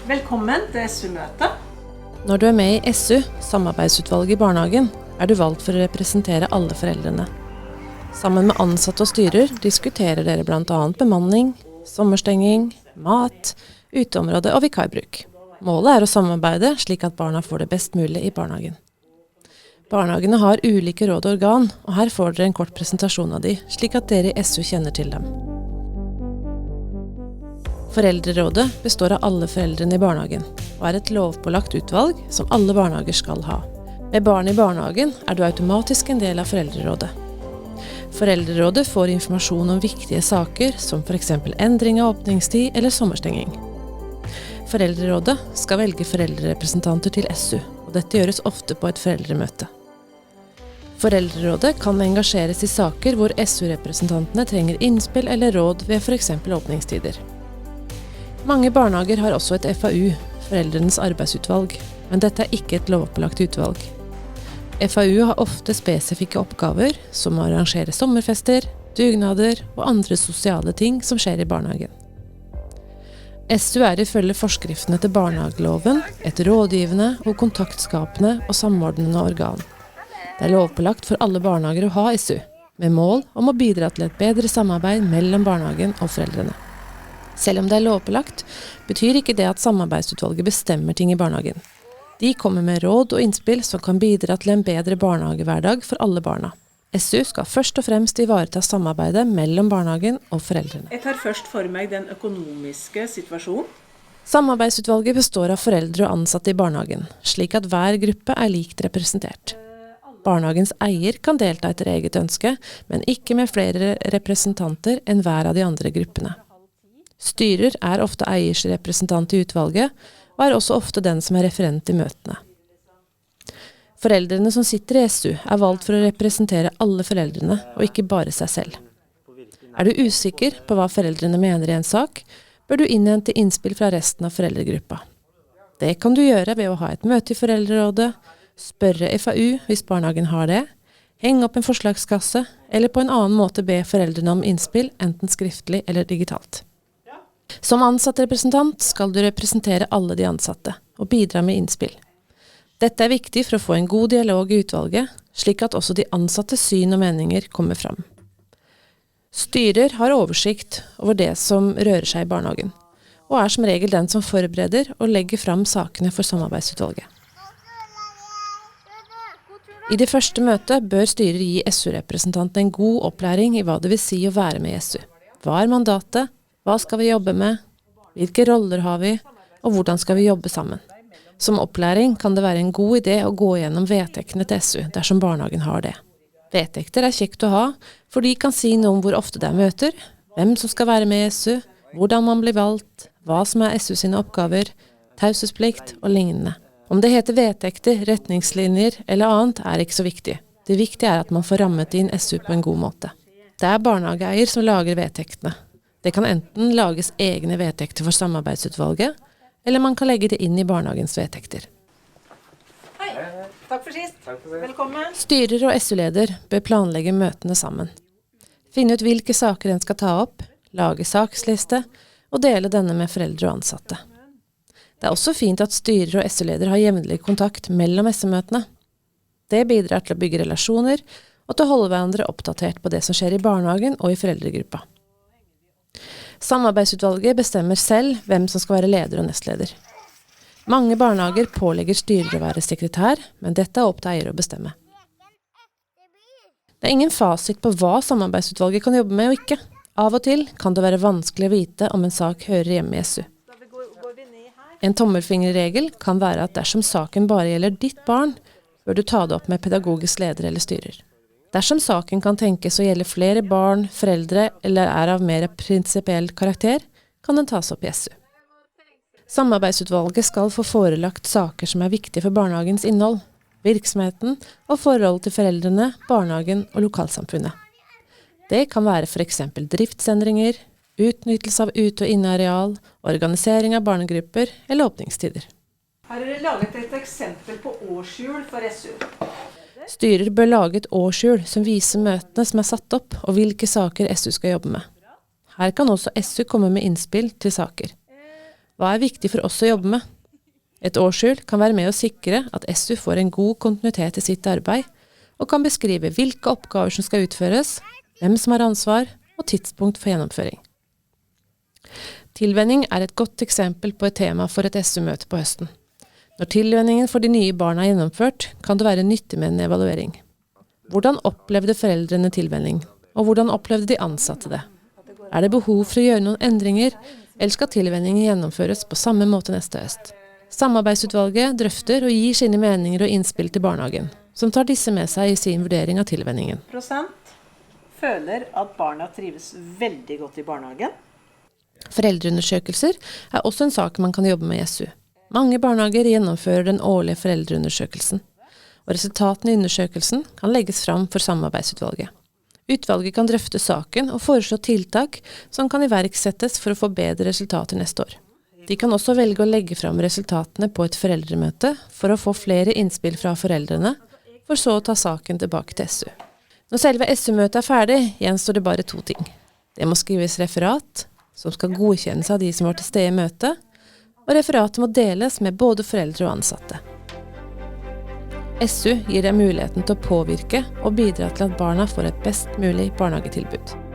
Velkommen til SU-møtet. Når du med i SU, samarbeidsutvalget i barnehagen, du valgt for å representere alle foreldrene. Sammen med ansatte og styrer diskuterer dere blant annet bemanning, sommerstenging, mat, uteområde og vikarbruk. Målet å samarbeide slik at barna får det best mulig i barnehagen. Barnehagene har ulike råd og organ, og her får dere en kort presentasjon av de, slik at dere i SU kjenner til dem. Foreldrerådet består av alle foreldrene i barnehagen, og et lovpålagt utvalg som alle barnehager skal ha. Med barn i barnehagen du automatisk en del av foreldrerådet. Foreldrerådet får informasjon om viktige saker, som for eksempel endring av åpningstid eller sommerstenging. Foreldrerådet skal velge foreldrerepresentanter til SU, og dette gjøres ofte på et foreldremøte. Foreldrerådet kan engasjeres i saker hvor SU-representantene trenger innspill eller råd ved for eksempel åpningstider. Mange barnehager har også et FAU, foreldrenes arbeidsutvalg, men dette ikke et lovpålagt utvalg. FAU har ofte spesifikke oppgaver, som å arrangere sommerfester, dugnader og andre sosiale ting som skjer i barnehagen. SU ifølge forskriftene til barnehageloven et rådgivende og kontaktskapende og samordnende organ. Det lovpålagt for alle barnehager å ha SU, med mål om å bidra til et bedre samarbeid mellom barnehagen og foreldrene. Selv om det lovpålagt, betyr ikke det at samarbeidsutvalget bestemmer ting i barnehagen. De kommer med råd og innspill som kan bidra til en bedre barnehagehverdag for alle barna. SU skal først og fremst ivareta samarbeidet mellom barnehagen og foreldrene. Jeg tar først for meg den økonomiske situasjonen. Samarbeidsutvalget består av foreldre og ansatte i barnehagen, slik at hver gruppe likt representert. Barnehagens eier kan delta etter eget ønske, men ikke med flere representanter enn hver av de andre gruppene. Styrer ofte eiers representant i utvalget, og også ofte den som referent i møtene. Foreldrene som sitter i SU valgt for å representere alle foreldrene, og ikke bare seg selv. Du usikker på hva foreldrene mener i en sak, bør du innhente innspill fra resten av foreldregruppa. Det kan du gjøre ved å ha et møte i foreldrerådet, spørre FAU hvis barnehagen har det, henge opp en forslagskasse, eller på en annen måte be foreldrene om innspill, enten skriftlig eller digitalt. Som ansattrepresentant skal du representere alle de ansatte, og bidra med innspill. Dette viktig for å få en god dialog i utvalget, slik at også de ansattes syn og meninger kommer fram. Styrer har oversikt over det som rører seg i barnehagen, og som regel den som forbereder og legger fram sakene for samarbeidsutvalget. I det første møtet bør styrer gi SU-representanten en god opplæring i hva det vil si å være med i SU. Hva mandatet? Hva skal vi jobbe med? Hvilke roller har vi? Og hvordan skal vi jobbe sammen? Som opplæring kan det være en god idé å gå gjennom vedtektene til SU dersom barnehagen har det. Vedtekter kjekt å ha, for de kan si noe om hvor ofte det møter, hvem som skal være med i SU, hvordan man blir valgt, hva som SU sine oppgaver, taushetsplikt og lignende. Om det heter vedtekter, retningslinjer eller annet ikke så viktig. Det viktige at man får rammet inn SU på en god måte. Det barnehageeier som lager vedtektene. Det kan enten lages egne vedtekter for samarbeidsutvalget, eller man kan legge det inn i barnehagens vedtekter. Hei, takk for sist. Velkommen. Styrer og SU-leder bør planlegge møtene sammen. Finne ut hvilke saker en skal ta opp, lage saksliste, og dele denne med foreldre og ansatte. Det også fint at styrer og SU-leder har jevnlig kontakt mellom SU-møtene. Det bidrar til å bygge relasjoner, og til å holde hverandre oppdatert på det som skjer i barnehagen og i foreldregruppa. Samarbeidsutvalget bestemmer selv hvem som skal være leder og nestleder. Mange barnehager pålegger styrer å være sekretær, men dette opp til eier å bestemme. Det ingen fasit på hva samarbeidsutvalget kan jobbe med og ikke. Av og til kan det være vanskelig å vite om en sak hører hjemme i SU. En tommelfingerregel kan være at dersom saken bare gjelder ditt barn, bør du ta det opp med pedagogisk leder eller styrer. Dersom saken kan tenkes å gjelde flere barn, foreldre eller av mer prinsipiell karakter, kan den tas opp i SU. Samarbeidsutvalget skal få forelagt saker som viktige for barnehagens innhold, virksomheten og forhold til foreldrene, barnehagen og lokalsamfunnet. Det kan være for eksempel driftsendringer, utnyttelse av ute- og inneareal, organisering av barnegrupper eller åpningstider. Her det laget et eksempel på årshjul for SU. Styrer bør lage et årshjul som viser møtene som satt opp, og hvilke saker SU skal jobbe med. Her kan også SU komme med innspill til saker. Hva er viktig for oss å jobbe med? Et årsskjul kan være med å sikre at SU får en god kontinuitet i sitt arbeid, og kan beskrive hvilke oppgaver som skal utføres, hvem som har ansvar, og tidspunkt for gjennomføring. Tilvenning er et godt eksempel på et tema for et SU-møte på høsten. Når tilvenningen for de nye barna er gjennomført, kan det være nyttig med en evaluering. Hvordan opplevde foreldrene tilvenning, og hvordan opplevde de ansatte det? Er det behov for å gjøre noen endringer, eller skal tilvenningen gjennomføres på samme måte neste høst? Samarbeidsutvalget drøfter og gir sine meninger og innspill til barnehagen, som tar disse med seg i sin vurdering av tilvenningen. Prosent føler at barna trives veldig godt i barnehagen. Foreldreundersøkelser er også en sak man kan jobbe med i SU. Mange barnehager gjennomfører den årlige foreldreundersøkelsen, og resultatene i undersøkelsen kan legges fram for samarbeidsutvalget. Utvalget kan drøfte saken og foreslå tiltak som kan iverksettes for å få bedre resultater neste år. De kan også velge å legge fram resultatene på et foreldremøte for å få flere innspill fra foreldrene, for så å ta saken tilbake til SU. Når selve SU-møtet er ferdig, gjenstår det bare 2 ting. Det må skrives referat, som skal godkjennes av de som var til stede i møtet, og referatet må deles med både foreldre og ansatte. SU gir deg muligheten til å påvirke og bidra til at barna får et best mulig barnehagetilbud.